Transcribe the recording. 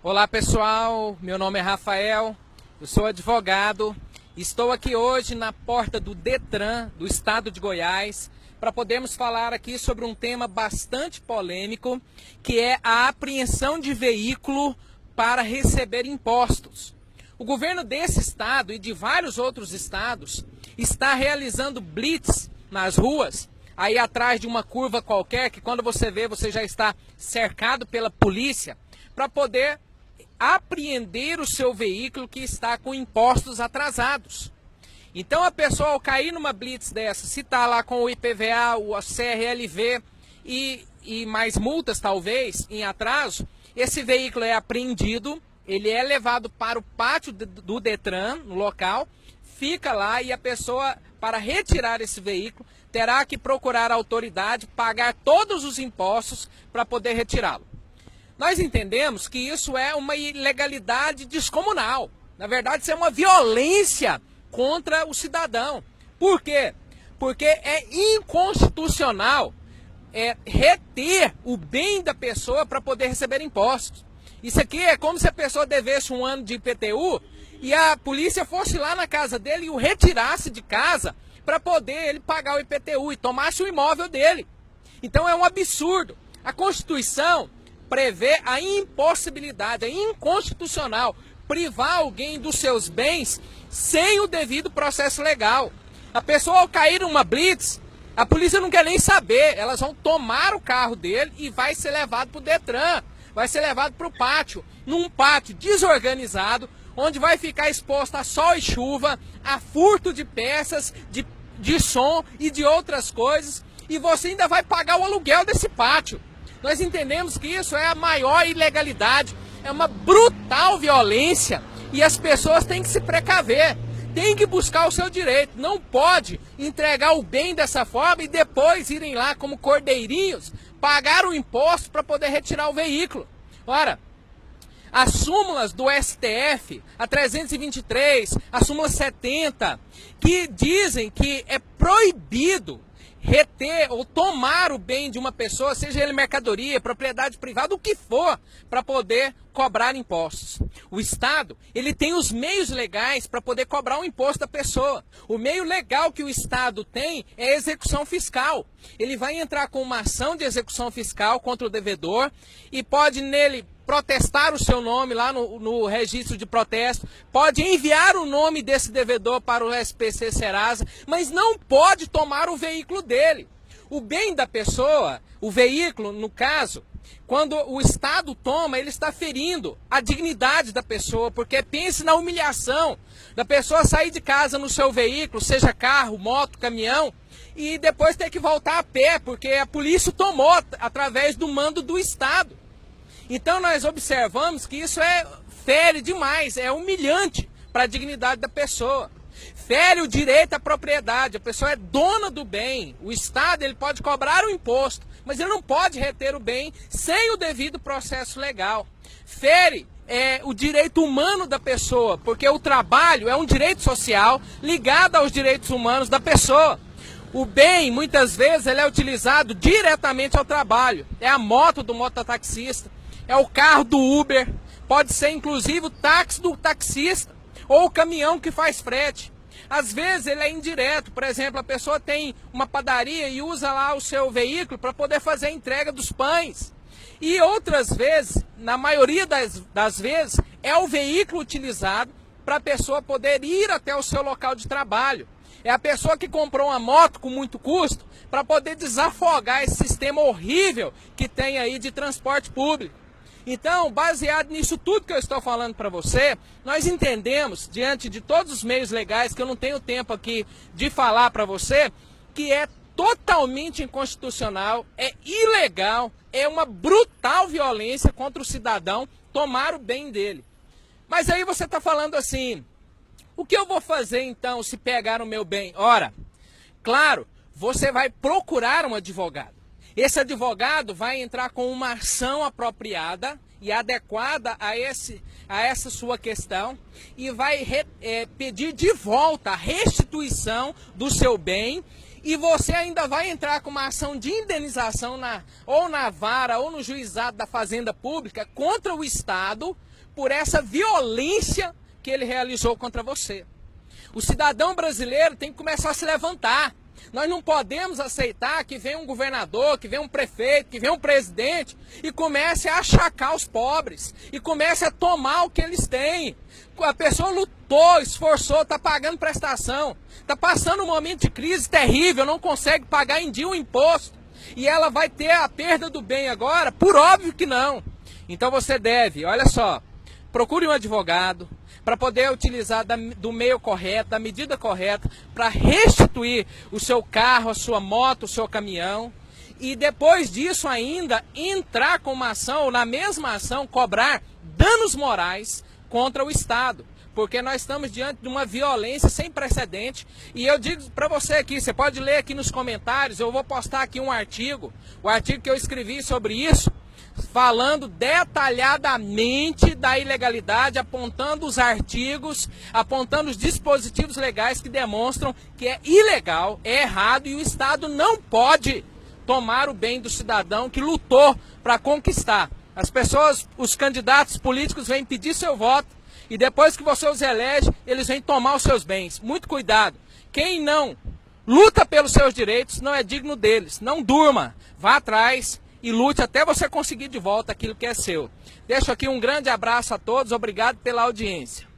Olá pessoal, meu nome é Rafael, eu sou advogado, estou aqui hoje na porta do Detran do estado de Goiás para podermos falar aqui sobre um tema bastante polêmico, que é a apreensão de veículo para receber impostos. O governo desse estado e de vários outros estados está realizando blitz nas ruas, aí atrás de uma curva qualquer, que quando você vê, você já está cercado pela polícia, para poder apreender o seu veículo que está com impostos atrasados. Então a pessoa, ao cair numa blitz dessa, se está lá com o IPVA, o CRLV e mais multas talvez em atraso, esse veículo é apreendido, ele é levado para o pátio do Detran, no local, fica lá e a pessoa, para retirar esse veículo, terá que procurar a autoridade, pagar todos os impostos para poder retirá-lo. Nós entendemos que isso é uma ilegalidade descomunal. Na verdade, isso é uma violência contra o cidadão. Por quê? Porque é inconstitucional reter o bem da pessoa para poder receber impostos. Isso aqui é como se a pessoa devesse um ano de IPTU e a polícia fosse lá na casa dele e o retirasse de casa para poder ele pagar o IPTU e tomasse o imóvel dele. Então é um absurdo. A Constituição prevê a impossibilidade, é inconstitucional privar alguém dos seus bens sem o devido processo legal. A pessoa, ao cair numa blitz, a polícia não quer nem saber, elas vão tomar o carro dele e vai ser levado para o Detran, vai ser levado para o pátio, num pátio desorganizado, onde vai ficar exposto a sol e chuva, a furto de peças, de som e de outras coisas, e você ainda vai pagar o aluguel desse pátio. Nós entendemos que isso é a maior ilegalidade, é uma brutal violência e as pessoas têm que se precaver, têm que buscar o seu direito. Não pode entregar o bem dessa forma e depois irem lá como cordeirinhos pagar o imposto para poder retirar o veículo. Ora, as súmulas do STF, a 323, a súmula 70, que dizem que é proibido reter ou tomar o bem de uma pessoa, seja ele mercadoria, propriedade privada, o que for, para poder cobrar impostos. O Estado, ele tem os meios legais para poder cobrar o imposto da pessoa. O meio legal que o Estado tem é a execução fiscal. Ele vai entrar com uma ação de execução fiscal contra o devedor e pode nele protestar o seu nome lá no registro de protesto, pode enviar o nome desse devedor para o SPC Serasa, mas não pode tomar o veículo dele. O bem da pessoa, o veículo, no caso, quando o Estado toma, ele está ferindo a dignidade da pessoa, porque pense na humilhação da pessoa sair de casa no seu veículo, seja carro, moto, caminhão, e depois ter que voltar a pé, porque a polícia tomou através do mando do Estado. Então nós observamos que isso fere demais, é humilhante para a dignidade da pessoa. Fere o direito à propriedade, a pessoa é dona do bem. O Estado ele pode cobrar o imposto, mas ele não pode reter o bem sem o devido processo legal. Fere o direito humano da pessoa, porque o trabalho é um direito social ligado aos direitos humanos da pessoa. O bem, muitas vezes, ele é utilizado diretamente ao trabalho. É a moto do mototaxista. É o carro do Uber, pode ser inclusive o táxi do taxista ou o caminhão que faz frete. Às vezes ele é indireto, por exemplo, a pessoa tem uma padaria e usa lá o seu veículo para poder fazer a entrega dos pães. E outras vezes, na maioria das vezes, é o veículo utilizado para a pessoa poder ir até o seu local de trabalho. É a pessoa que comprou uma moto com muito custo para poder desafogar esse sistema horrível que tem aí de transporte público. Então, baseado nisso tudo que eu estou falando para você, nós entendemos, diante de todos os meios legais, que eu não tenho tempo aqui de falar para você, que é totalmente inconstitucional, é ilegal, é uma brutal violência contra o cidadão tomar o bem dele. Mas aí você está falando assim, o que eu vou fazer então se pegar o meu bem? Ora, claro, você vai procurar um advogado. Esse advogado vai entrar com uma ação apropriada e adequada a essa sua questão e vai pedir de volta a restituição do seu bem e você ainda vai entrar com uma ação de indenização ou na vara ou no juizado da Fazenda Pública contra o Estado por essa violência que ele realizou contra você. O cidadão brasileiro tem que começar a se levantar. Nós não podemos aceitar que venha um governador, que venha um prefeito, que venha um presidente e comece a achacar os pobres e comece a tomar o que eles têm. A pessoa lutou, esforçou, está pagando prestação, está passando um momento de crise terrível, não consegue pagar em dia o imposto e ela vai ter a perda do bem agora? Por óbvio que não. Então você deve, olha só, procure um advogado para poder utilizar do meio correto, da medida correta, para restituir o seu carro, a sua moto, o seu caminhão. E depois disso ainda entrar com uma ação, ou na mesma ação, cobrar danos morais contra o Estado. Porque nós estamos diante de uma violência sem precedente. E eu digo para você aqui, você pode ler aqui nos comentários, eu vou postar aqui um artigo, o artigo que eu escrevi sobre isso, falando detalhadamente da ilegalidade, apontando os artigos, apontando os dispositivos legais que demonstram que é ilegal, é errado e o Estado não pode tomar o bem do cidadão que lutou para conquistar. As pessoas, os candidatos políticos vêm pedir seu voto e depois que você os elege, eles vêm tomar os seus bens. Muito cuidado. Quem não luta pelos seus direitos não é digno deles. Não durma, vá atrás e lute até você conseguir de volta aquilo que é seu. Deixo aqui um grande abraço a todos, obrigado pela audiência.